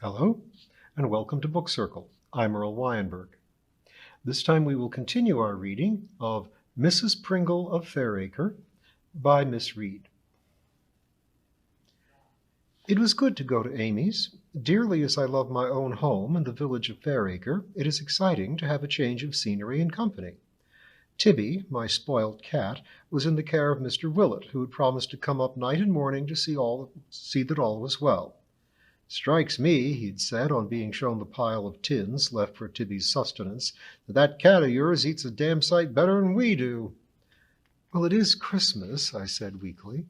Hello, and welcome to Book Circle. I'm Earl Wyenberg. This time we will continue our reading of Mrs. Pringle of Fairacre by Miss Reed. It was good to go to Amy's. Dearly as I love my own home and the village of Fairacre, it is exciting to have a change of scenery and company. Tibby, my spoilt cat, was in the care of Mr. Willett, who had promised to come up night and morning to see that all was well. "Strikes me," he'd said, on being shown the pile of tins left for Tibby's sustenance, "that cat of yours eats a damn sight better'n we do." "Well, it is Christmas," I said weakly.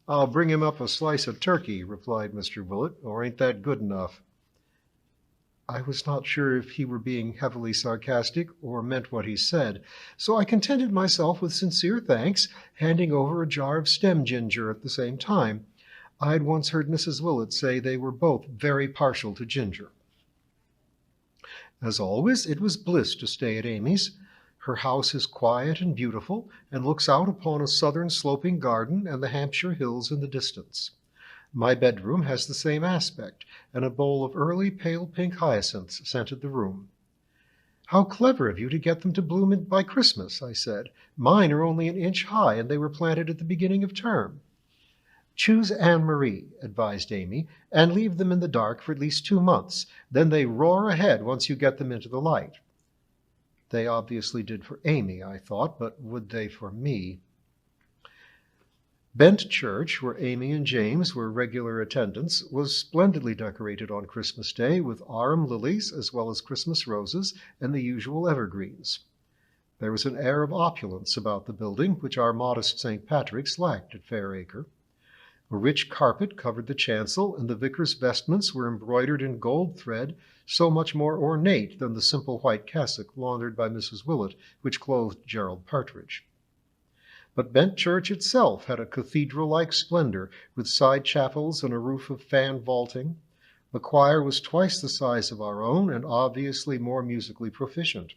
"I'll bring him up a slice of turkey," replied Mr. Willett, "or ain't that good enough?" I was not sure if he were being heavily sarcastic or meant what he said, so I contented myself with sincere thanks, handing over a jar of stem ginger at the same time. I had once heard Mrs. Willett say they were both very partial to ginger. As always, it was bliss to stay at Amy's. Her house is quiet and beautiful, and looks out upon a southern sloping garden and the Hampshire hills in the distance. My bedroom has the same aspect, and a bowl of early pale pink hyacinths scented the room. "How clever of you to get them to bloom by Christmas," I said. "Mine are only an inch high, and they were planted at the beginning of term." "Choose Anne-Marie," advised Amy, "and leave them in the dark for at least 2 months. Then they roar ahead once you get them into the light." They obviously did for Amy, I thought, but would they for me? Bent Church, where Amy and James were regular attendants, was splendidly decorated on Christmas Day with arum lilies as well as Christmas roses and the usual evergreens. There was an air of opulence about the building which our modest St. Patrick's lacked at Fairacre. A rich carpet covered the chancel, and the vicar's vestments were embroidered in gold thread, so much more ornate than the simple white cassock laundered by Mrs. Willett, which clothed Gerald Partridge. But Bent Church itself had a cathedral-like splendor, with side chapels and a roof of fan vaulting. The choir was twice the size of our own, and obviously more musically proficient.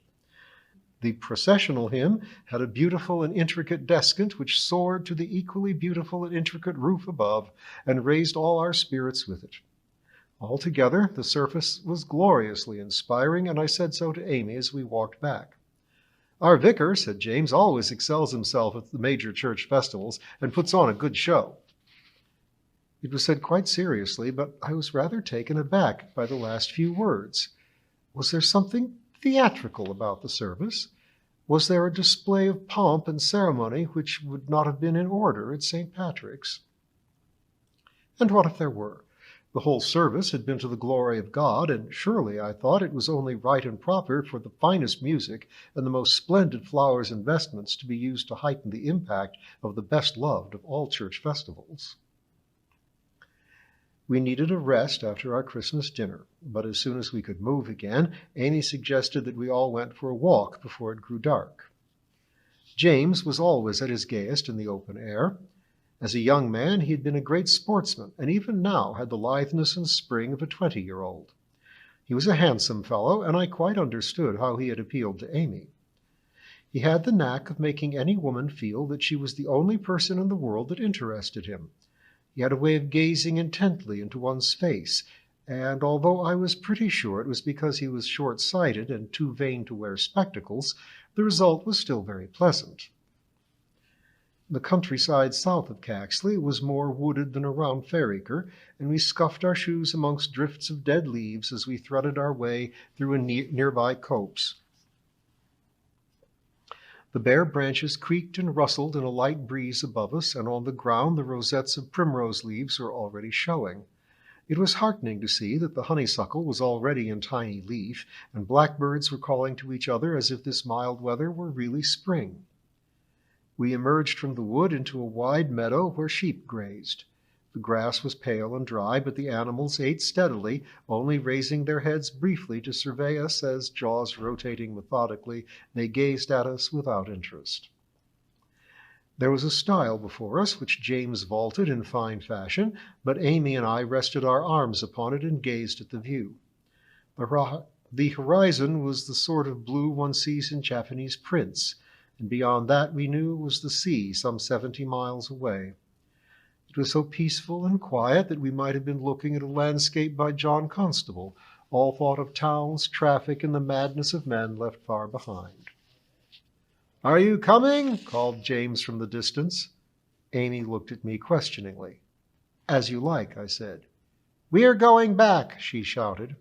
The processional hymn had a beautiful and intricate descant which soared to the equally beautiful and intricate roof above, and raised all our spirits with it. Altogether, the service was gloriously inspiring, and I said so to Amy as we walked back. "Our vicar," said James, "always excels himself at the major church festivals and puts on a good show." It was said quite seriously, but I was rather taken aback by the last few words. Was there something theatrical about the service? Was there a display of pomp and ceremony which would not have been in order at St. Patrick's? And what if there were? The whole service had been to the glory of God, and surely, I thought, it was only right and proper for the finest music and the most splendid flowers and vestments to be used to heighten the impact of the best loved of all church festivals. We needed a rest after our Christmas dinner, but as soon as we could move again, Amy suggested that we all went for a walk before it grew dark. James was always at his gayest in the open air. As a young man, he had been a great sportsman, and even now had the litheness and spring of a 20-year-old. He was a handsome fellow, and I quite understood how he had appealed to Amy. He had the knack of making any woman feel that she was the only person in the world that interested him. He had a way of gazing intently into one's face, and although I was pretty sure it was because he was short-sighted and too vain to wear spectacles, the result was still very pleasant. The countryside south of Caxley was more wooded than around Fairacre, and we scuffed our shoes amongst drifts of dead leaves as we threaded our way through a nearby copse. The bare branches creaked and rustled in a light breeze above us, and on the ground the rosettes of primrose leaves were already showing. It was heartening to see that the honeysuckle was already in tiny leaf, and blackbirds were calling to each other as if this mild weather were really spring. We emerged from the wood into a wide meadow where sheep grazed. The grass was pale and dry, but the animals ate steadily, only raising their heads briefly to survey us as, jaws rotating methodically, they gazed at us without interest. There was a stile before us, which James vaulted in fine fashion, but Amy and I rested our arms upon it and gazed at the view. The horizon was the sort of blue one sees in Japanese prints, and beyond that we knew was the sea some 70 miles away. It was so peaceful and quiet that we might have been looking at a landscape by John Constable, all thought of towns, traffic, and the madness of men left far behind. "Are you coming?" called James from the distance. Amy looked at me questioningly. "As you like," I said. "We are going back," she shouted.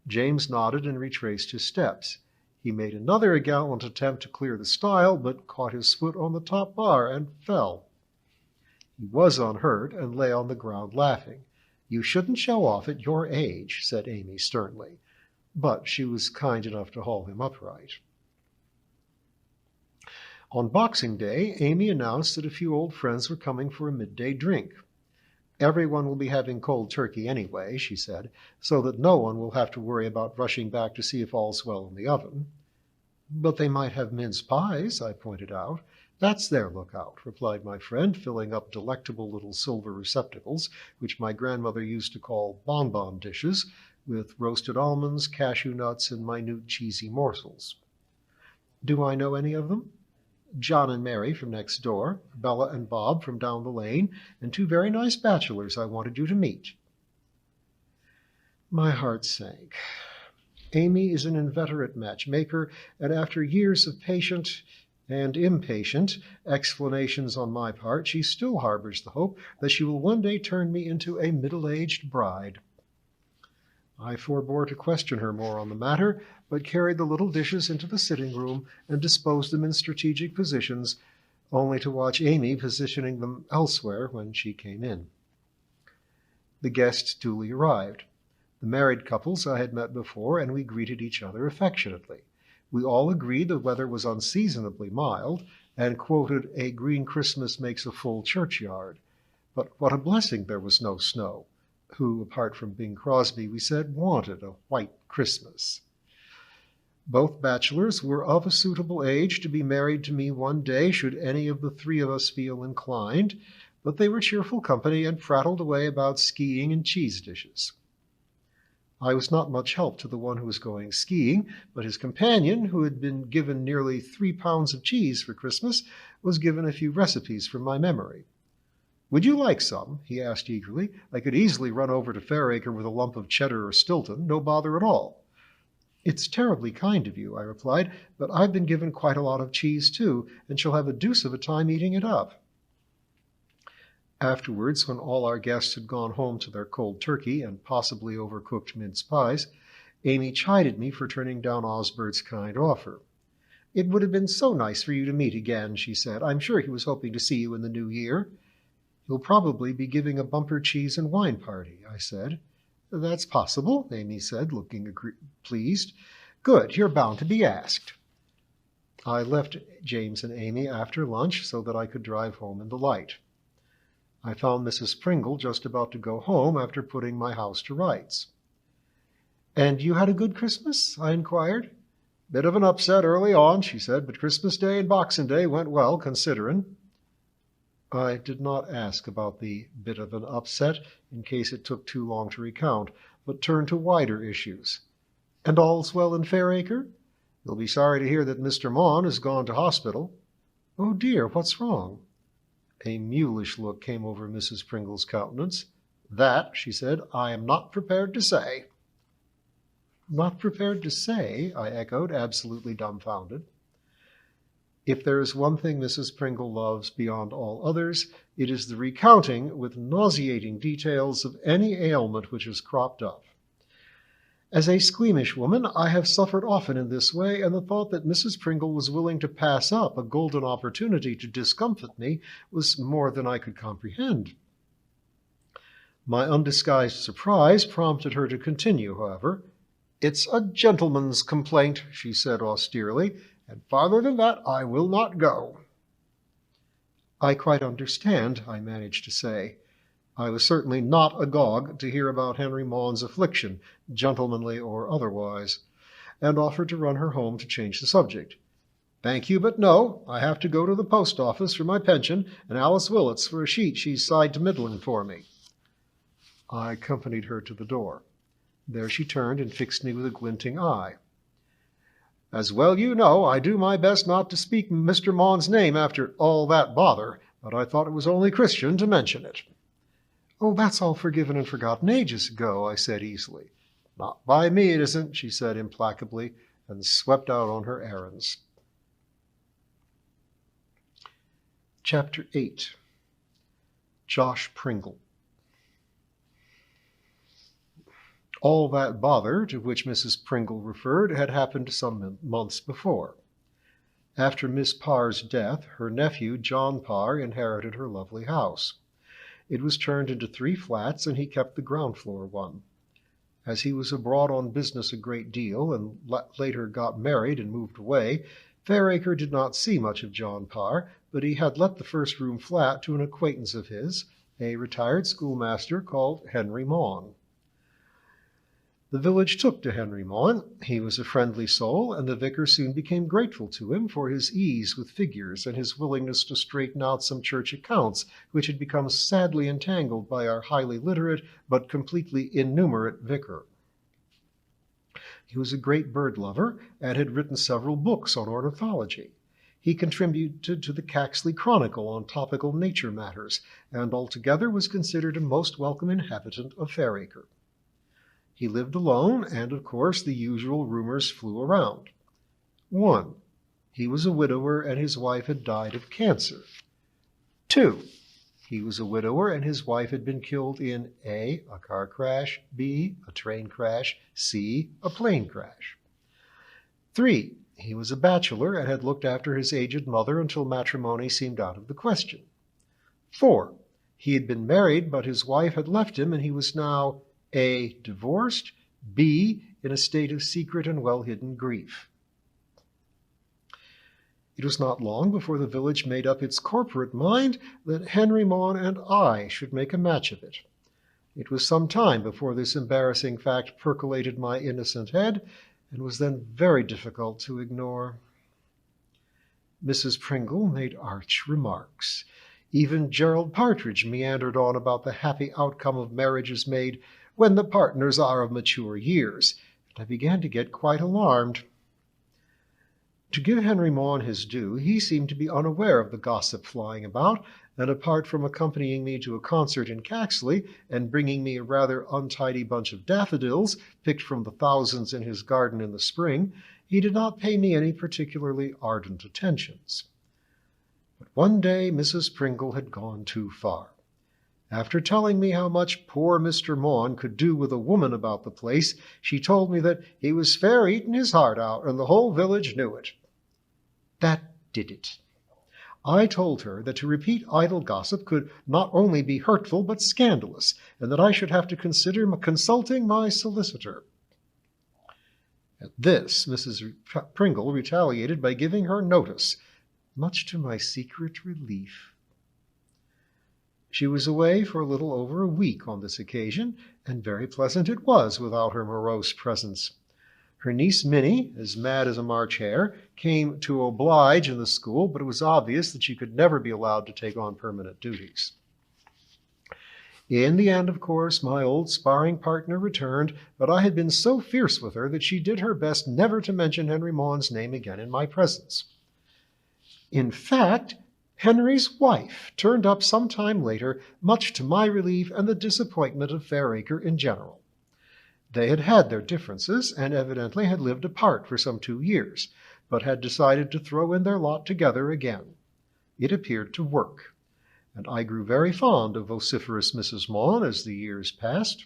James nodded and retraced his steps. He made another gallant attempt to clear the stile, but caught his foot on the top bar and fell. He was unhurt and lay on the ground laughing. "You shouldn't show off at your age," said Amy sternly, but she was kind enough to haul him upright. On Boxing Day, Amy announced that a few old friends were coming for a midday drink. "Everyone will be having cold turkey anyway," she said, "so that no one will have to worry about rushing back to see if all's well in the oven." "But they might have mince pies," I pointed out. "That's their lookout," replied my friend, filling up delectable little silver receptacles, which my grandmother used to call bonbon dishes, with roasted almonds, cashew nuts, and minute cheesy morsels. "Do I know any of them?" "John and Mary from next door, Bella and Bob from down the lane, and two very nice bachelors I wanted you to meet." My heart sank. Amy is an inveterate matchmaker, and after years of patient and impatient explanations on my part, she still harbors the hope that she will one day turn me into a middle-aged bride. I forbore to question her more on the matter, but carried the little dishes into the sitting room and disposed them in strategic positions, only to watch Amy positioning them elsewhere when she came in. The guests duly arrived. The married couples I had met before, and we greeted each other affectionately. We all agreed the weather was unseasonably mild, and quoted "A green Christmas makes a full churchyard." But what a blessing there was no snow. Who, apart from Bing Crosby, we said wanted a white Christmas. Both bachelors were of a suitable age to be married to me one day, should any of the three of us feel inclined, but they were cheerful company and prattled away about skiing and cheese dishes. I was not much help to the one who was going skiing, but his companion, who had been given nearly 3 pounds of cheese for Christmas, was given a few recipes from my memory. "Would you like some?" he asked eagerly. "I could easily run over to Fairacre with a lump of cheddar or Stilton, no bother at all." "It's terribly kind of you," I replied, "but I've been given quite a lot of cheese too, and shall have a deuce of a time eating it up." Afterwards, when all our guests had gone home to their cold turkey and possibly overcooked mince pies, Amy chided me for turning down Osbert's kind offer. "It would have been so nice for you to meet again," she said. "I'm sure he was hoping to see you in the new year." "He'll probably be giving a bumper cheese and wine party," I said. "That's possible," Amy said, looking pleased. "Good, you're bound to be asked." I left James and Amy after lunch so that I could drive home in the light. I found Mrs. Pringle just about to go home after putting my house to rights. "And you had a good Christmas?" I inquired. "Bit of an upset early on," she said, "but Christmas Day and Boxing Day went well, considerin'." I did not ask about the bit of an upset, in case it took too long to recount, but turned to wider issues. "And all's well in Fairacre? You'll be sorry to hear that Mr. Mon has gone to hospital." "Oh dear, what's wrong?" A mulish look came over Mrs. Pringle's countenance. "That," she said, "I am not prepared to say." "Not prepared to say?" I echoed, absolutely dumbfounded. If there is one thing Mrs. Pringle loves beyond all others, it is the recounting with nauseating details of any ailment which has cropped up. As a squeamish woman, I have suffered often in this way, and the thought that Mrs. Pringle was willing to pass up a golden opportunity to discomfit me was more than I could comprehend. My undisguised surprise prompted her to continue, however. "It's a gentleman's complaint," she said austerely, "and farther than that I will not go." "I quite understand," I managed to say. I was certainly not agog to hear about Henry Mon's affliction, gentlemanly or otherwise, and offered to run her home to change the subject. "Thank you, but no. I have to go to the post office for my pension, and Alice Willits for a sheet she's signed to Midland for me." I accompanied her to the door. There she turned and fixed me with a glinting eye. "As well you know, I do my best not to speak Mr. Mon's name after all that bother, but I thought it was only Christian to mention it." "Oh, that's all forgiven and forgotten ages ago," I said easily. "Not by me, it isn't," she said implacably, and swept out on her errands. Chapter 8. Josh Pringle. All that bother to which Mrs. Pringle referred had happened some months before. After Miss Parr's death, her nephew, John Parr, inherited her lovely house. It was turned into 3 flats, and he kept the ground floor one. As he was abroad on business a great deal, and later got married and moved away, Fairacre did not see much of John Parr, but he had let the first-room flat to an acquaintance of his, a retired schoolmaster called Henry Mon. The village took to Henry Mon. He was a friendly soul, and the vicar soon became grateful to him for his ease with figures and his willingness to straighten out some church accounts which had become sadly entangled by our highly literate but completely innumerate vicar. He was a great bird lover and had written several books on ornithology. He contributed to the Caxley Chronicle on topical nature matters, and altogether was considered a most welcome inhabitant of Fairacre. He lived alone, and of course the usual rumors flew around. 1. He was a widower, and his wife had died of cancer. 2. He was a widower, and his wife had been killed in A, a car crash, B, a train crash, C, a plane crash. 3. He was a bachelor, and had looked after his aged mother until matrimony seemed out of the question. 4. He had been married, but his wife had left him, and he was now A, divorced, B, in a state of secret and well-hidden grief. It was not long before the village made up its corporate mind that Henry Mon and I should make a match of it. It was some time before this embarrassing fact percolated my innocent head, and was then very difficult to ignore. Mrs. Pringle made arch remarks. Even Gerald Partridge meandered on about the happy outcome of marriages made when the partners are of mature years, and I began to get quite alarmed. To give Henry Mon his due, he seemed to be unaware of the gossip flying about, and apart from accompanying me to a concert in Caxley and bringing me a rather untidy bunch of daffodils picked from the thousands in his garden in the spring, he did not pay me any particularly ardent attentions. But one day Mrs. Pringle had gone too far. After telling me how much poor Mr. Mon could do with a woman about the place, she told me that he was fair eating his heart out, and the whole village knew it. That did it. I told her that to repeat idle gossip could not only be hurtful but scandalous, and that I should have to consider consulting my solicitor. At this, Mrs. Pringle retaliated by giving her notice, much to my secret relief. She was away for a little over a week on this occasion, and very pleasant it was without her morose presence. Her niece Minnie, as mad as a March hare, came to oblige in the school, but it was obvious that she could never be allowed to take on permanent duties. In the end, of course, my old sparring partner returned, but I had been so fierce with her that she did her best never to mention Henry Mon's name again in my presence. In fact, Henry's wife turned up some time later, much to my relief and the disappointment of Fairacre in general. They had had their differences, and evidently had lived apart for some 2 years, but had decided to throw in their lot together again. It appeared to work, and I grew very fond of vociferous Mrs. Mon as the years passed.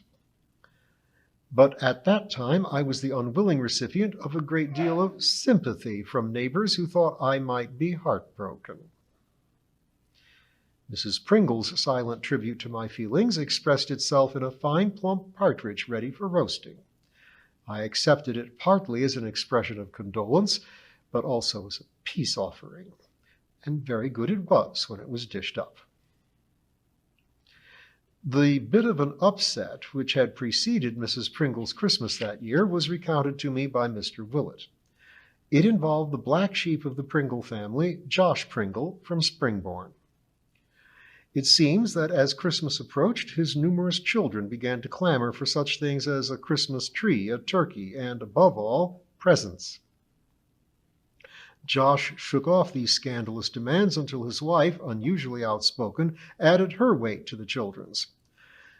But at that time I was the unwilling recipient of a great deal of sympathy from neighbors who thought I might be heartbroken. Mrs. Pringle's silent tribute to my feelings expressed itself in a fine plump partridge ready for roasting. I accepted it partly as an expression of condolence, but also as a peace offering, and very good it was when it was dished up. The bit of an upset which had preceded Mrs. Pringle's Christmas that year was recounted to me by Mr. Willett. It involved the black sheep of the Pringle family, Josh Pringle, from Springbourne. It seems that as Christmas approached, his numerous children began to clamor for such things as a Christmas tree, a turkey, and, above all, presents. Josh shook off these scandalous demands until his wife, unusually outspoken, added her weight to the children's.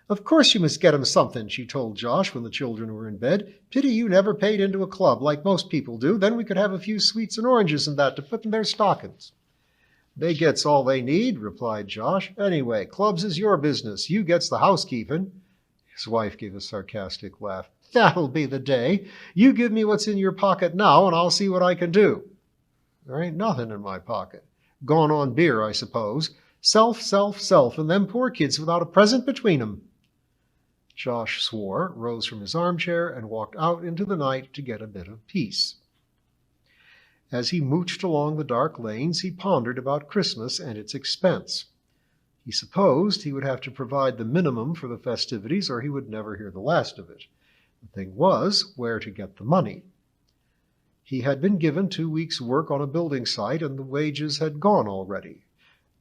"Of course you must get 'em something," she told Josh when the children were in bed. "Pity you never paid into a club like most people do. Then we could have a few sweets and oranges and that to put in their stockings." "They gets all they need," replied Josh. "Anyway, clubs is your business. You gets the housekeeping." His wife gave a sarcastic laugh. "That'll be the day. You give me what's in your pocket now, and I'll see what I can do." "There ain't nothing in my pocket. Gone on beer, I suppose. Self, self, self, and them poor kids without a present between 'em." Josh swore, rose from his armchair, and walked out into the night to get a bit of peace. As he mooched along the dark lanes, he pondered about Christmas and its expense. He supposed he would have to provide the minimum for the festivities, or he would never hear the last of it. The thing was, where to get the money. He had been given 2 weeks' work on a building site, and the wages had gone already.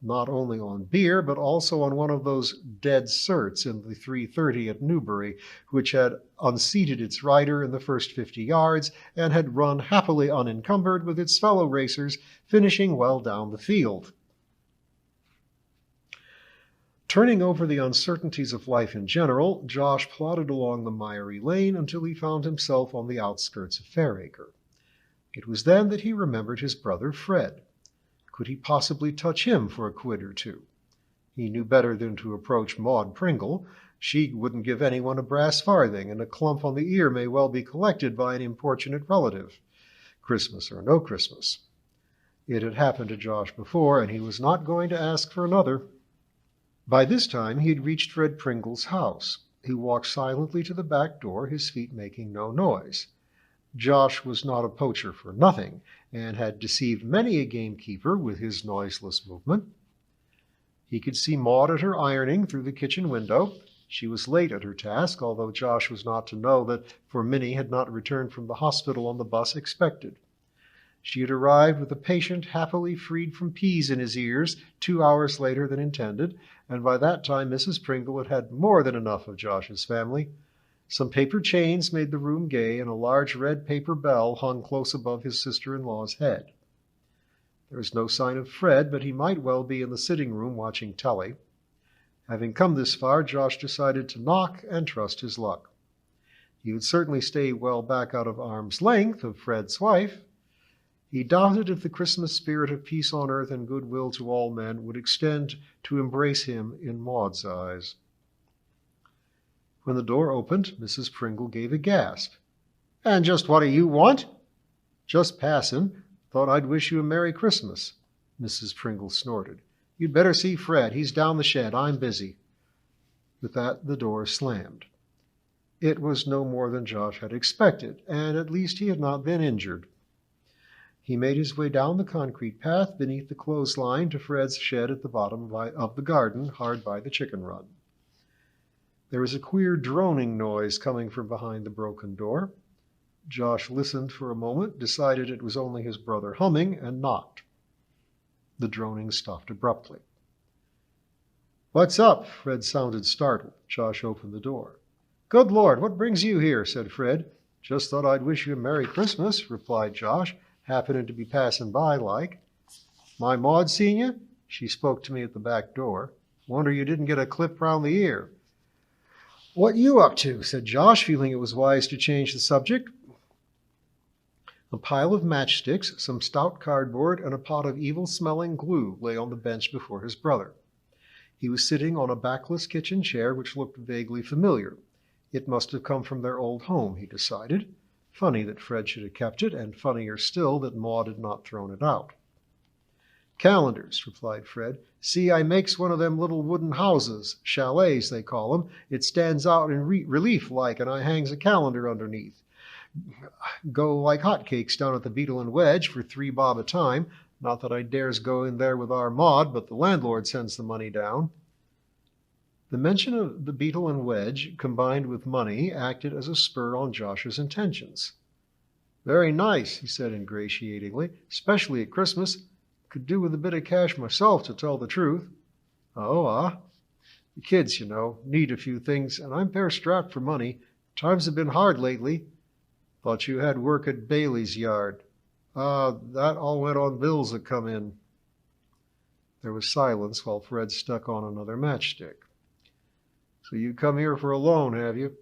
Not only on beer, but also on one of those dead certs in the 3:30 at Newbury, which had unseated its rider in the first 50 yards and had run happily unencumbered with its fellow racers, finishing well down the field. Turning over the uncertainties of life in general, Josh plodded along the miry lane until he found himself on the outskirts of Fairacre. It was then that he remembered his brother Fred. Could he possibly touch him for a quid or two? He knew better than to approach Maud Pringle. She wouldn't give anyone a brass farthing, and a clump on the ear may well be collected by an importunate relative, Christmas or no Christmas. It had happened to Josh before, and he was not going to ask for another. By this time he had reached Fred Pringle's house. He walked silently to the back door, his feet making no noise. Josh was not a poacher for nothing, and had deceived many a gamekeeper with his noiseless movement. He could see Maud at her ironing through the kitchen window. She was late at her task, although Josh was not to know that, for Minnie had not returned from the hospital on the bus expected. She had arrived with a patient happily freed from peas in his ears 2 hours later than intended, and by that time Mrs. Pringle had had more than enough of Josh's family. Some paper chains made the room gay, and a large red paper bell hung close above his sister-in-law's head. There was no sign of Fred, but he might well be in the sitting-room watching telly. Having come this far, Josh decided to knock and trust his luck. He would certainly stay well back out of arm's length of Fred's wife. He doubted if the Christmas spirit of peace on earth and goodwill to all men would extend to embrace him in Maud's eyes. When the door opened, Mrs. Pringle gave a gasp. "And just what do you want?" "Just passin'. Thought I'd wish you a Merry Christmas." Mrs. Pringle snorted. "You'd better see Fred. He's down the shed. I'm busy." With that, the door slammed. It was no more than Josh had expected, and at least he had not been injured. He made his way down the concrete path beneath the clothesline to Fred's shed at the bottom of the garden, hard by the chicken run. There was a queer droning noise coming from behind the broken door. Josh listened for a moment, decided it was only his brother humming, and knocked. The droning stopped abruptly. "What's up?" Fred sounded startled. Josh opened the door. "Good Lord, what brings you here?" said Fred. "Just thought I'd wish you a Merry Christmas," replied Josh, happening to be passing by like. "My Maud seen you? She spoke to me at the back door. Wonder you didn't get a clip round the ear." "What you up to?" said Josh, feeling it was wise to change the subject. A pile of matchsticks, some stout cardboard, and a pot of evil-smelling glue lay on the bench before his brother. He was sitting on a backless kitchen chair which looked vaguely familiar. It must have come from their old home, he decided. Funny that Fred should have kept it, and funnier still that Maud had not thrown it out. "Calendars," replied Fred. "See, I makes one of them little wooden houses, chalets they call 'em. It stands out in relief like, and I hangs a calendar underneath. Go like hotcakes down at the Beetle and Wedge for 3 bob a time. Not that I dares go in there with our Maud, but the landlord sends the money down." The mention of the Beetle and Wedge, combined with money, acted as a spur on Josh's intentions. "Very nice," he said ingratiatingly, "especially at Christmas. Could do with a bit of cash myself, to tell the truth." "Oh, ah?" "The kids, you know, need a few things, and I'm fair strapped for money. Times have been hard lately." "Thought you had work at Bailey's yard." That all went on bills that come in." There was silence while Fred stuck on another matchstick. So you come here for a loan, have you?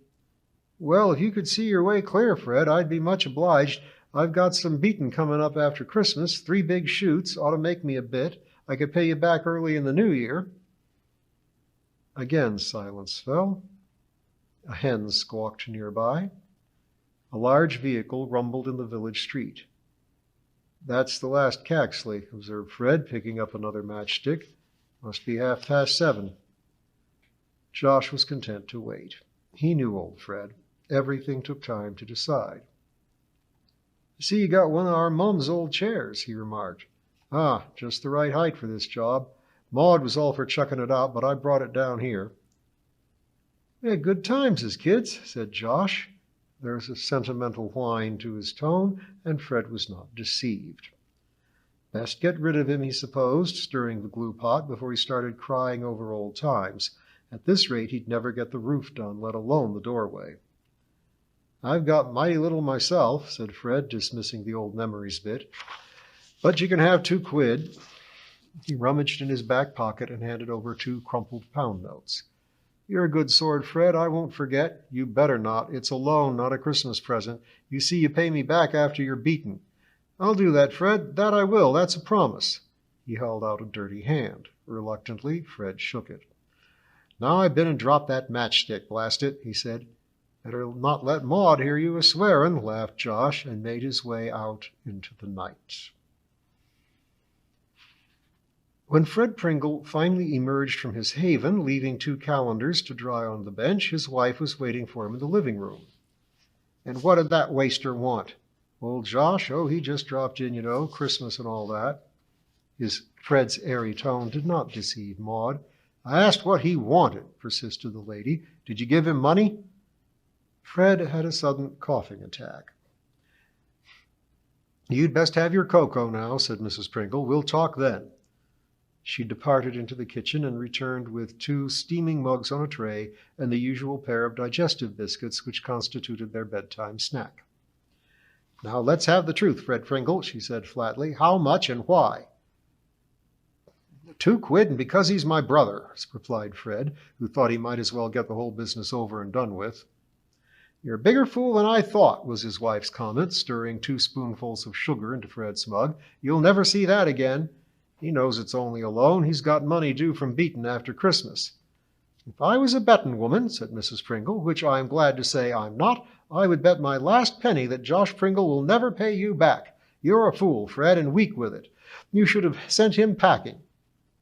Well, if you could see your way clear, Fred, I'd be much obliged. I've got some beating coming up after Christmas, 3 big shoots, ought to make me a bit. I could pay you back early in the new year. Again silence fell. A hen squawked nearby. A large vehicle rumbled in the village street. That's the last Caxley, observed Fred, picking up another matchstick. Must be 7:30. Josh was content to wait. He knew old Fred. Everything took time to decide. See, you got one of our Mum's old chairs, he remarked. Ah, just the right height for this job. Maud was all for chucking it out, but I brought it down here. We had good times as kids, said Josh. There was a sentimental whine to his tone, and Fred was not deceived. Best get rid of him, he supposed, stirring the glue pot before he started crying over old times. At this rate, he'd never get the roof done, let alone the doorway. I've got mighty little myself, said Fred, dismissing the old memories bit. But you can have 2 quid. He rummaged in his back pocket and handed over 2 crumpled pound notes. You're a good sort, Fred. I won't forget. You better not. It's a loan, not a Christmas present. You see, you pay me back after you're beaten. I'll do that, Fred. That I will. That's a promise. He held out a dirty hand. Reluctantly, Fred shook it. Now I've been and dropped that matchstick, blast it, he said. Better not let Maud hear you a-swearing, laughed Josh, and made his way out into the night. When Fred Pringle finally emerged from his haven, leaving 2 calendars to dry on the bench, his wife was waiting for him in the living room. And what did that waster want? Old Josh? Oh, he just dropped in, you know, Christmas and all that. Fred's airy tone did not deceive Maud. I asked what he wanted, persisted the lady. Did you give him money? Fred had a sudden coughing attack. You'd best have your cocoa now, said Mrs. Pringle. We'll talk then. She departed into the kitchen and returned with 2 steaming mugs on a tray and the usual pair of digestive biscuits which constituted their bedtime snack. Now let's have the truth, Fred Pringle, she said flatly. How much and why? 2 quid, and because he's my brother, replied Fred, who thought he might as well get the whole business over and done with. You're a bigger fool than I thought, was his wife's comment, stirring 2 spoonfuls of sugar into Fred's mug. You'll never see that again. He knows it's only a loan. He's got money due from beatin' after Christmas. If I was a bettin' woman, said Mrs. Pringle, which I am glad to say I'm not, I would bet my last penny that Josh Pringle will never pay you back. You're a fool, Fred, and weak with it. You should have sent him packing.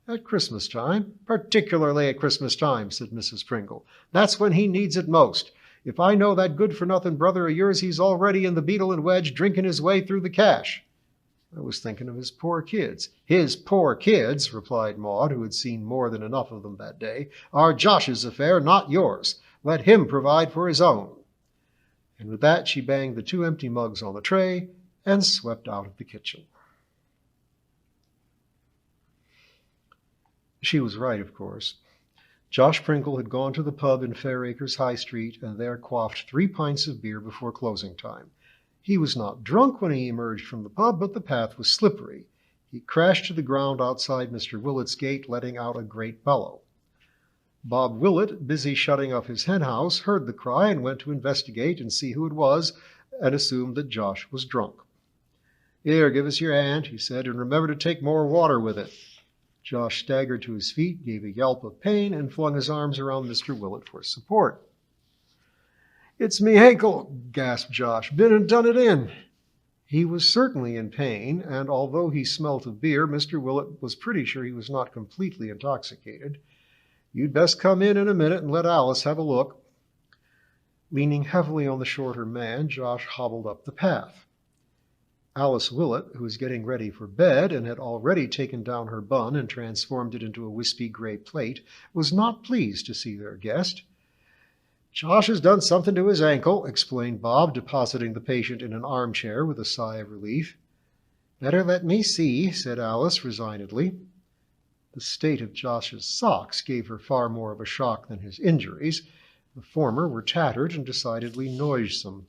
At Christmas time, particularly at Christmas time, said Mrs. Pringle. That's when he needs it most. If I know that good-for-nothing brother of yours, he's already in the Beetle and Wedge drinking his way through the cash. I was thinking of his poor kids. His poor kids, replied Maud, who had seen more than enough of them that day, are Josh's affair, not yours. Let him provide for his own. And with that, she banged the 2 empty mugs on the tray and swept out of the kitchen. She was right, of course. Josh Pringle had gone to the pub in Fairacre's High Street and there quaffed 3 pints of beer before closing time. He was not drunk when he emerged from the pub, but the path was slippery. He crashed to the ground outside Mr. Willett's gate, letting out a great bellow. Bob Willett, busy shutting up his hen house, heard the cry and went to investigate and see who it was, and assumed that Josh was drunk. Here, give us your hand, he said, and remember to take more water with it. Josh staggered to his feet, gave a yelp of pain, and flung his arms around Mr. Willett for support. It's me ankle, gasped Josh. Been and done it in. He was certainly in pain, and although he smelt of beer, Mr. Willett was pretty sure he was not completely intoxicated. You'd best come in a minute and let Alice have a look. Leaning heavily on the shorter man, Josh hobbled up the path. Alice Willett, who was getting ready for bed and had already taken down her bun and transformed it into a wispy gray plate, was not pleased to see their guest. Josh has done something to his ankle, explained Bob, depositing the patient in an armchair with a sigh of relief. Better let me see, said Alice resignedly. The state of Josh's socks gave her far more of a shock than his injuries. The former were tattered and decidedly noisome.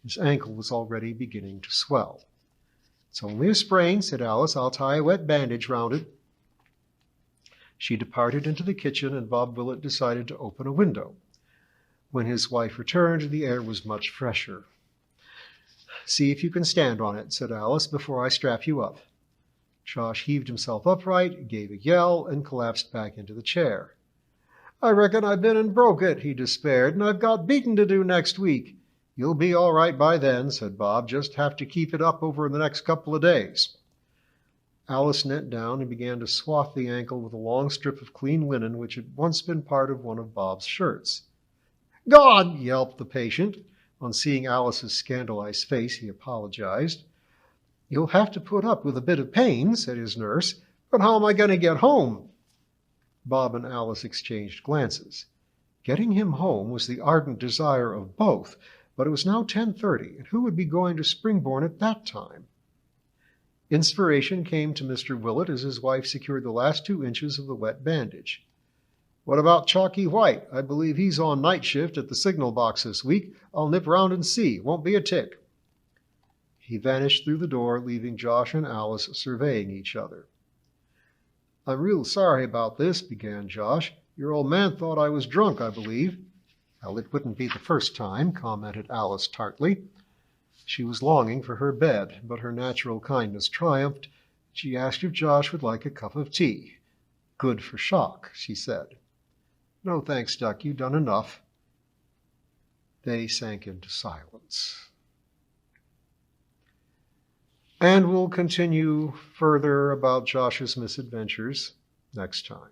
His ankle was already beginning to swell. It's only a sprain, said Alice. I'll tie a wet bandage round it. She departed into the kitchen, and Bob Willet decided to open a window. When his wife returned, the air was much fresher. "See if you can stand on it," said Alice, "before I strap you up." Josh heaved himself upright, gave a yell, and collapsed back into the chair. "I reckon I've been and broke it," he despaired, "and I've got beating to do next week." "You'll be all right by then," said Bob. "Just have to keep it up over the next couple of days." Alice knelt down and began to swathe the ankle with a long strip of clean linen which had once been part of one of Bob's shirts. "God!" yelped the patient. On seeing Alice's scandalized face, he apologized. "You'll have to put up with a bit of pain," said his nurse. "But how am I going to get home?" Bob and Alice exchanged glances. Getting him home was the ardent desire of both, but it was now 10:30, and who would be going to Springborn at that time? Inspiration came to Mr. Willet as his wife secured the last 2 inches of the wet bandage. "What about Chalky White? I believe he's on night shift at the signal box this week. I'll nip round and see. Won't be a tick." He vanished through the door, leaving Josh and Alice surveying each other. "I'm real sorry about this," began Josh. "Your old man thought I was drunk, I believe." "Well, it wouldn't be the first time," commented Alice tartly. She was longing for her bed, but her natural kindness triumphed. She asked if Josh would like a cup of tea. "Good for shock," she said. "No, thanks, Duck. You've done enough." They sank into silence. And we'll continue further about Josh's misadventures next time.